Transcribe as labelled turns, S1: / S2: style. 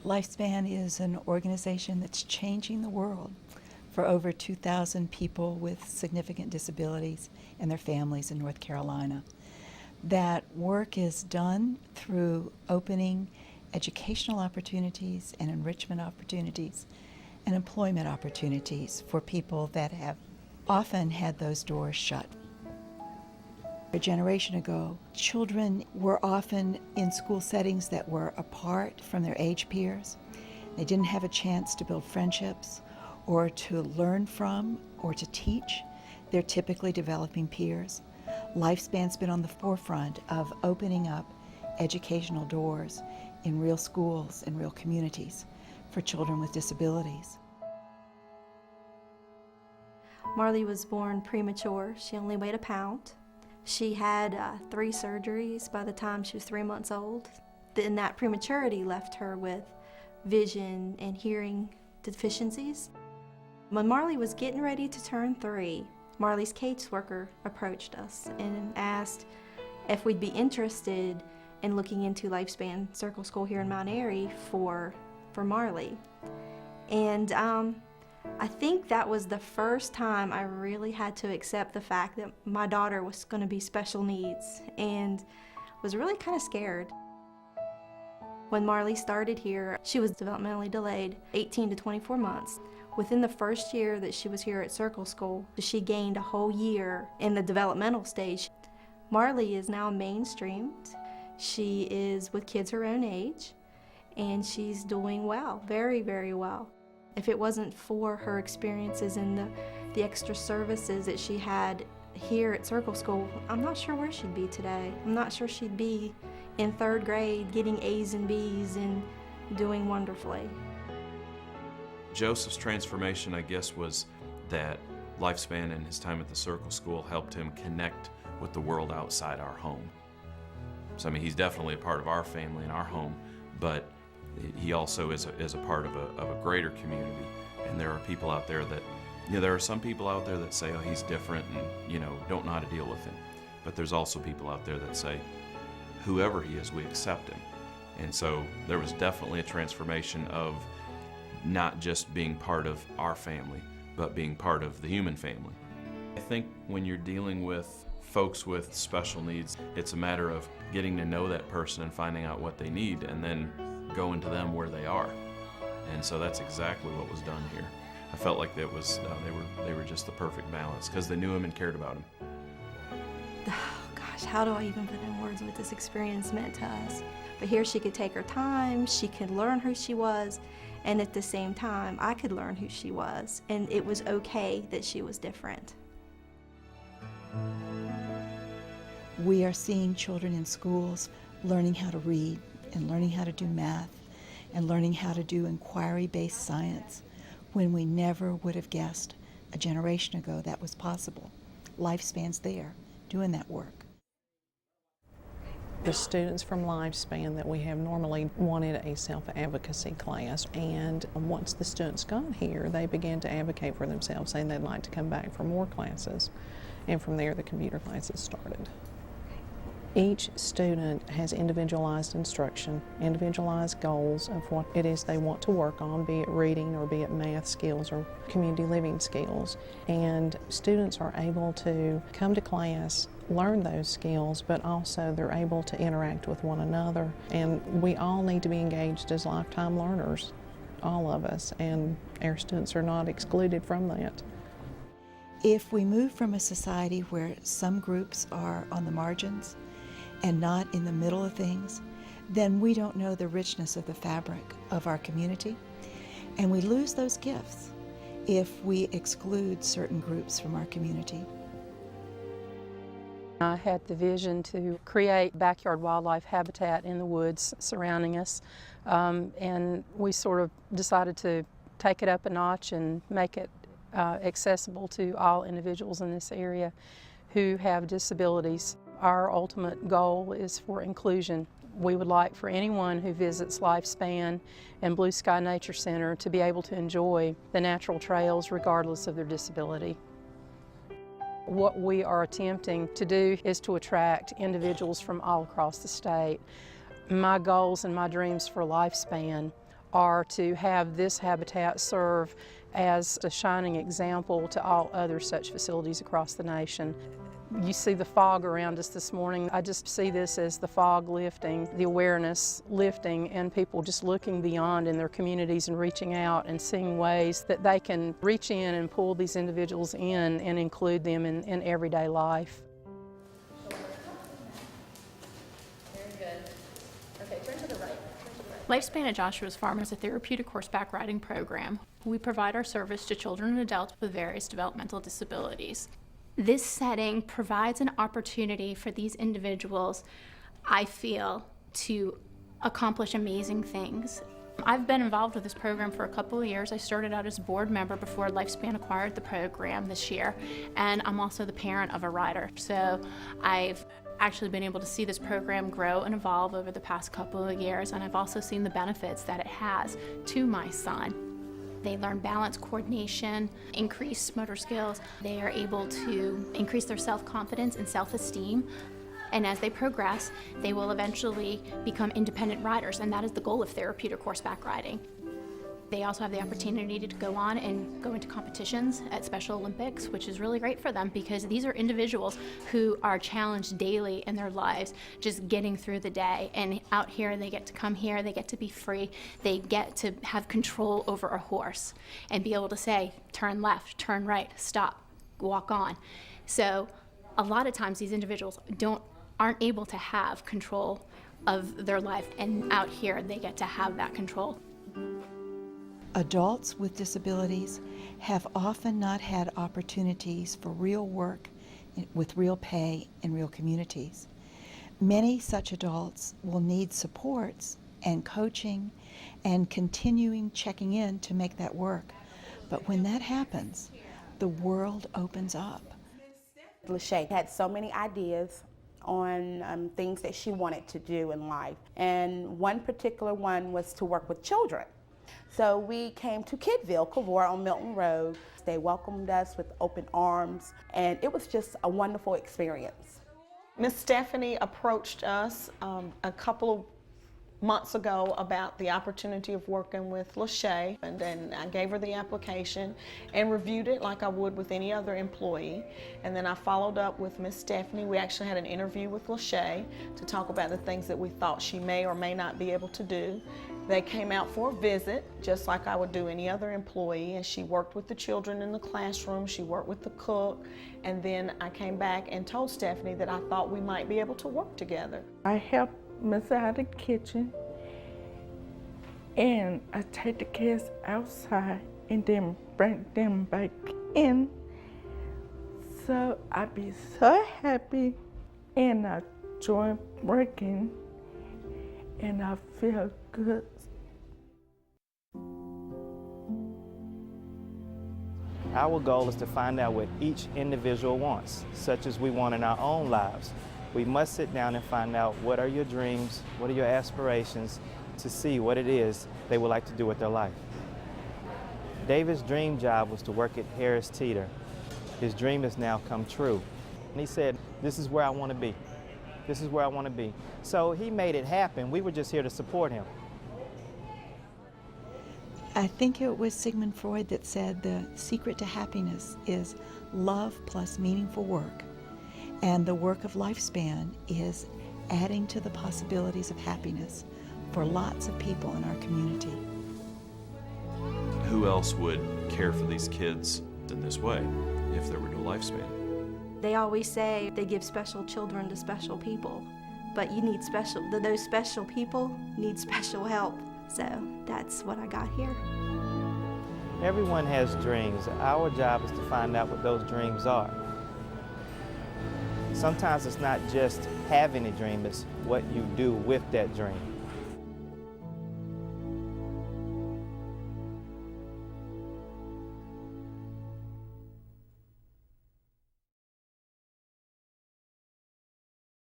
S1: Lifespan is an organization that's changing the world for over 2,000 people with significant disabilities and their families in North Carolina. That work is done through opening educational opportunities and enrichment opportunities and employment opportunities for people that have often had those doors shut. A generation ago, children were often in school settings that were apart from their age peers. They didn't have a chance to build friendships or to learn from or to teach their typically developing peers. Lifespan's been on the forefront of opening up educational doors in real schools and real communities for children with disabilities.
S2: Marley was born premature. She only weighed a pound. She had 3 surgeries by the time she was 3 months old. And that prematurity left her with vision and hearing deficiencies. When Marley was getting ready to turn 3, Marley's caseworker approached us and asked if we'd be interested in looking into Lifespan Circle School here in Mount Airy for Marley. And I think that was the first time I really had to accept the fact that my daughter was going to be special needs, and was really kind of scared. When Marley started here, she was developmentally delayed 18 to 24 months. Within the first year that she was here at Circle School, she gained a whole year in the developmental stage. Marley is now mainstreamed. She is with kids her own age, and she's doing well, very, very well. If it wasn't for her experiences and the extra services that she had here at Circle School, I'm not sure where she'd be today. I'm not sure she'd be in 3rd grade getting A's and B's and doing wonderfully.
S3: Joseph's transformation, I guess, was that Lifespan and his time at the Circle School helped him connect with the world outside our home. So, I mean, he's definitely a part of our family and our home, but he also is a part of a greater community. And there are people out there that, there are some people out there that say, oh, he's different and, don't know how to deal with him. But there's also people out there that say, whoever he is, we accept him. And so there was definitely a transformation of not just being part of our family, but being part of the human family. I think when you're dealing with folks with special needs, it's a matter of getting to know that person and finding out what they need, and then going to them where they are. And so that's exactly what was done here. I felt like that was they were just the perfect balance because they knew him and cared about him.
S2: Oh gosh, how do I even put in words what this experience meant to us? But here she could take her time, she could learn who she was, and at the same time I could learn who she was, and it was okay that she was different.
S1: We are seeing children in schools learning how to read and learning how to do math and learning how to do inquiry-based science when we never would have guessed a generation ago that was possible. Lifespan's there doing that work.
S4: The students from Lifespan that we have normally wanted a self-advocacy class, and once the students got here, they began to advocate for themselves, saying they'd like to come back for more classes, and from there the computer classes started. Each student has individualized instruction, individualized goals of what it is they want to work on, be it reading or be it math skills or community living skills. And students are able to come to class, learn those skills, but also they're able to interact with one another. And we all need to be engaged as lifetime learners, all of us, and our students are not excluded from that.
S1: If we move from a society where some groups are on the margins and not in the middle of things, then we don't know the richness of the fabric of our community, and we lose those gifts if we exclude certain groups from our community.
S5: I had the vision to create backyard wildlife habitat in the woods surrounding us, and we sort of decided to take it up a notch and make it accessible to all individuals in this area who have disabilities. Our ultimate goal is for inclusion. We would like for anyone who visits Lifespan and Blue Sky Nature Center to be able to enjoy the natural trails regardless of their disability. What we are attempting to do is to attract individuals from all across the state. My goals and my dreams for Lifespan are to have this habitat serve as a shining example to all other such facilities across the nation. You see the fog around us this morning. I just see this as the fog lifting, the awareness lifting, and people just looking beyond in their communities and reaching out and seeing ways that they can reach in and pull these individuals in and include them in everyday life.
S6: Lifespan at Joshua's Farm is a therapeutic horseback riding program. We provide our service to children and adults with various developmental disabilities. This setting provides an opportunity for these individuals, I feel, to accomplish amazing things. I've been involved with this program for a couple of years. I started out as a board member before Lifespan acquired the program this year, and I'm also the parent of a rider. So I've actually been able to see this program grow and evolve over the past couple of years, and I've also seen the benefits that it has to my son. They learn balance, coordination, increase motor skills. They are able to increase their self-confidence and self-esteem. And as they progress, they will eventually become independent riders, and that is the goal of therapeutic horseback riding. They also have the opportunity to go on and go into competitions at Special Olympics, which is really great for them because these are individuals who are challenged daily in their lives, just getting through the day. And out here, they get to come here, they get to be free, they get to have control over a horse and be able to say, turn left, turn right, stop, walk on. So a lot of times these individuals aren't able to have control of their life, and out here they get to have that control.
S1: Adults with disabilities have often not had opportunities for real work with real pay in real communities. Many such adults will need supports and coaching and continuing checking in to make that work. But when that happens, the world opens up.
S7: Lachey had so many ideas on things that she wanted to do in life, and one particular one was to work with children. So we came to Kidville, Cavor on Milton Road. They welcomed us with open arms, and it was just a wonderful experience.
S8: Miss Stephanie approached us a couple of months ago about the opportunity of working with Lachey, and then I gave her the application and reviewed it like I would with any other employee. And then I followed up with Miss Stephanie. We actually had an interview with Lachey to talk about the things that we thought she may or may not be able to do. They came out for a visit, just like I would do any other employee, and she worked with the children in the classroom, she worked with the cook, and then I came back and told Stephanie that I thought we might be able to work together.
S9: I help Miss out of the kitchen, and I take the kids outside and then bring them back in. So I be so happy, and I enjoy working, and I feel good.
S10: Our goal is to find out what each individual wants, such as we want in our own lives. We must sit down and find out what are your dreams, what are your aspirations, to see what it is they would like to do with their life. David's dream job was to work at Harris Teeter. His dream has now come true. And he said, this is where I want to be. This is where I want to be. So he made it happen. We were just here to support him.
S1: I think it was Sigmund Freud that said the secret to happiness is love plus meaningful work. And the work of Lifespan is adding to the possibilities of happiness for lots of people in our community.
S3: Who else would care for these kids in this way if there were no Lifespan?
S2: They always say they give special children to special people, but those special people need special help. So that's what I got here.
S10: Everyone has dreams. Our job is to find out what those dreams are. Sometimes it's not just having a dream, it's what you do with that dream.